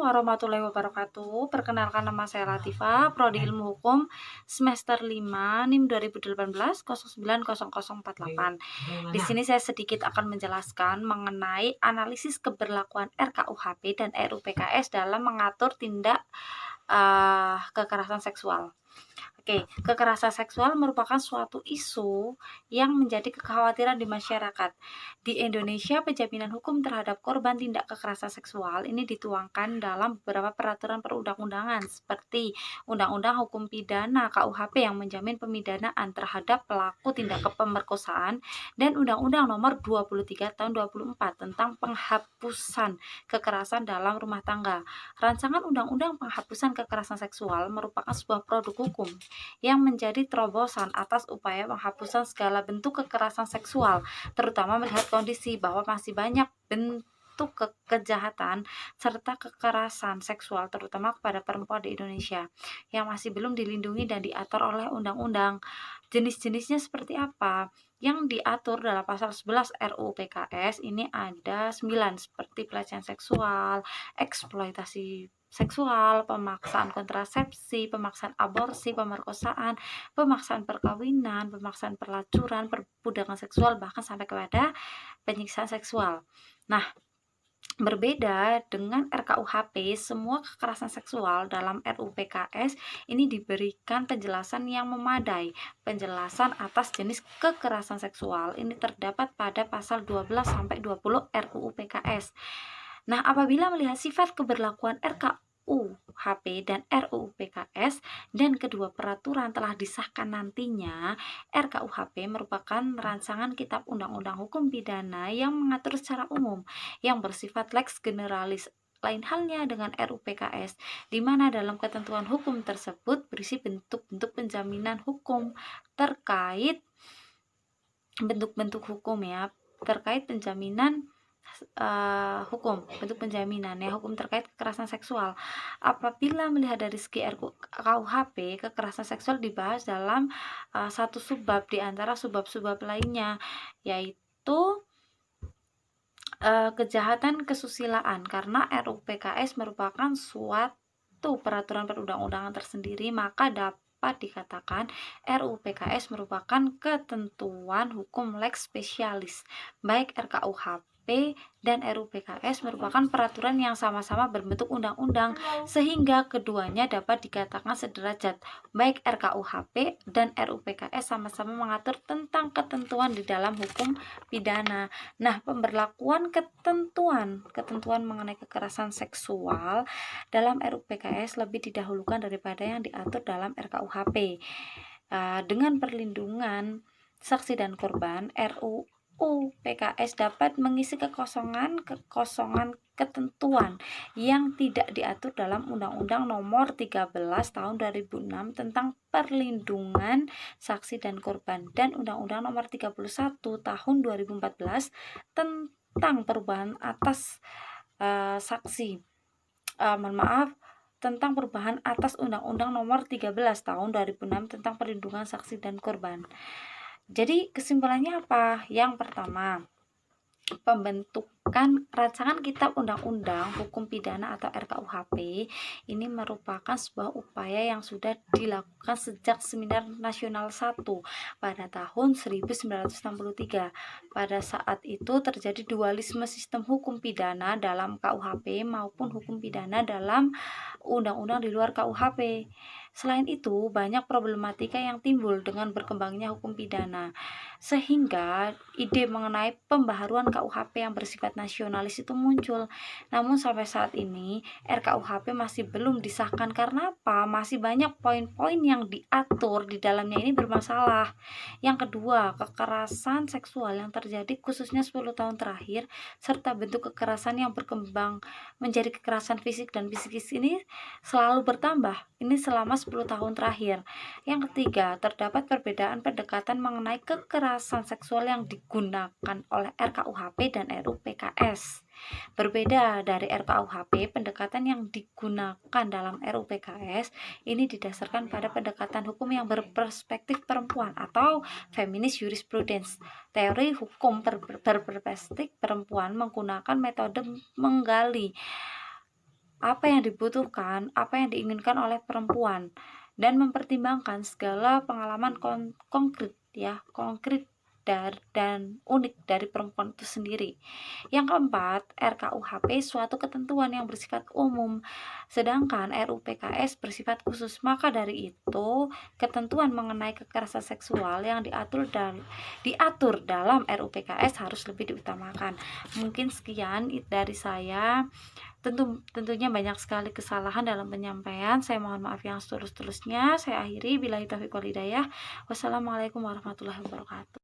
warahmatullahi wabarakatuh. Perkenalkan, nama saya Latifa, Prodi Ilmu Hukum semester 5 NIM 2018 090048. Di sini saya sedikit akan menjelaskan mengenai analisis keberlakuan RKUHP dan RUPKS dalam mengatur tindak kekerasan seksual. Oke, kekerasan seksual merupakan suatu isu yang menjadi kekhawatiran di masyarakat. Di Indonesia, penjaminan hukum terhadap korban tindak kekerasan seksual ini dituangkan dalam beberapa peraturan perundang-undangan seperti Undang-Undang Hukum Pidana KUHP yang menjamin pemidanaan terhadap pelaku tindak pemerkosaan dan Undang-Undang Nomor 23 Tahun 24 tentang penghapusan kekerasan dalam rumah tangga. Rancangan Undang-Undang Penghapusan Kekerasan Seksual merupakan sebuah produk hukum yang menjadi terobosan atas upaya penghapusan segala bentuk kekerasan seksual, terutama melihat kondisi bahwa masih banyak bentuk kejahatan serta kekerasan seksual terutama kepada perempuan di Indonesia yang masih belum dilindungi dan diatur oleh undang-undang. Jenis-jenisnya seperti apa? Yang diatur dalam pasal 11 RUU PKS ini ada 9 seperti pelecehan seksual, eksploitasi seksual, pemaksaan kontrasepsi, pemaksaan aborsi, pemerkosaan, pemaksaan perkawinan, pemaksaan pelacuran, perbudakan seksual, bahkan sampai kepada penyiksaan seksual. Nah, berbeda dengan RKUHP, semua kekerasan seksual dalam RUU PKS ini diberikan penjelasan yang memadai. Penjelasan atas jenis kekerasan seksual ini terdapat pada pasal 12 sampai 20 RUU PKS. Nah, apabila melihat sifat keberlakuan RKUHP dan RUU PKS dan kedua peraturan telah disahkan nantinya, RKUHP merupakan rancangan kitab undang-undang hukum pidana yang mengatur secara umum yang bersifat lex generalis. Lain halnya dengan RUU PKS, di mana dalam ketentuan hukum tersebut berisi bentuk-bentuk penjaminan hukum terkait bentuk-bentuk hukum terkait penjaminan hukum, bentuk penjaminan hukum terkait kekerasan seksual. Apabila melihat dari segi RKUHP, kekerasan seksual dibahas dalam satu subbab di antara subbab-subbab lainnya, yaitu kejahatan kesusilaan. Karena RUU PKS merupakan suatu peraturan perundang-undangan tersendiri, maka dapat dikatakan RUU PKS merupakan ketentuan hukum lex spesialis. Baik RKUHP dan RUU PKS merupakan peraturan yang sama-sama berbentuk undang-undang sehingga keduanya dapat dikatakan sederajat. Baik RKUHP dan RUU PKS sama-sama mengatur tentang ketentuan di dalam hukum pidana. Nah, pemberlakuan ketentuan mengenai kekerasan seksual dalam RUU PKS lebih didahulukan daripada yang diatur dalam RKUHP. Dengan perlindungan saksi dan korban, RUU PKS dapat mengisi kekosongan ketentuan yang tidak diatur dalam Undang-Undang Nomor 13 Tahun 2006 tentang perlindungan saksi dan korban dan Undang-Undang Nomor 31 Tahun 2014 tentang perubahan atas tentang perubahan atas Undang-Undang Nomor 13 Tahun 2006 tentang perlindungan saksi dan korban. Jadi kesimpulannya apa? Yang pertama, pembentukan rancangan kitab undang-undang hukum pidana atau RKUHP ini merupakan sebuah upaya yang sudah dilakukan sejak Seminar Nasional 1 pada tahun 1963. Pada saat itu terjadi dualisme sistem hukum pidana dalam KUHP maupun hukum pidana dalam undang-undang di luar KUHP. Selain itu, banyak problematika yang timbul dengan berkembangnya hukum pidana, sehingga ide mengenai pembaharuan KUHP yang bersifat nasionalis itu muncul. Namun sampai saat ini, RKUHP masih belum disahkan karena apa? Masih banyak poin-poin yang diatur di dalamnya ini bermasalah. Yang kedua, kekerasan seksual yang terjadi khususnya 10 tahun terakhir, serta bentuk kekerasan yang berkembang menjadi kekerasan fisik dan psikis ini selalu bertambah. Ini selama 10 tahun terakhir. Yang ketiga, terdapat perbedaan pendekatan mengenai kekerasan seksual yang digunakan oleh RKUHP dan RUU PKS. Berbeda dari RKUHP, pendekatan yang digunakan dalam RUU PKS ini didasarkan pada pendekatan hukum yang berperspektif perempuan atau feminist jurisprudence. Teori hukum berperspektif perempuan menggunakan metode menggali apa yang dibutuhkan, apa yang diinginkan oleh perempuan, dan mempertimbangkan segala pengalaman konkret konkret dan unik dari perempuan itu sendiri. Yang keempat, RKUHP suatu ketentuan yang bersifat umum, sedangkan RUPKS bersifat khusus. Maka dari itu, ketentuan mengenai kekerasan seksual yang diatur dalam RUPKS harus lebih diutamakan. Mungkin sekian dari saya. Tentunya banyak sekali kesalahan dalam penyampaian. Saya mohon maaf yang setulus-tulusnya. Saya akhiri. Billahi taufiq wal hidayah. Wassalamualaikum warahmatullahi wabarakatuh.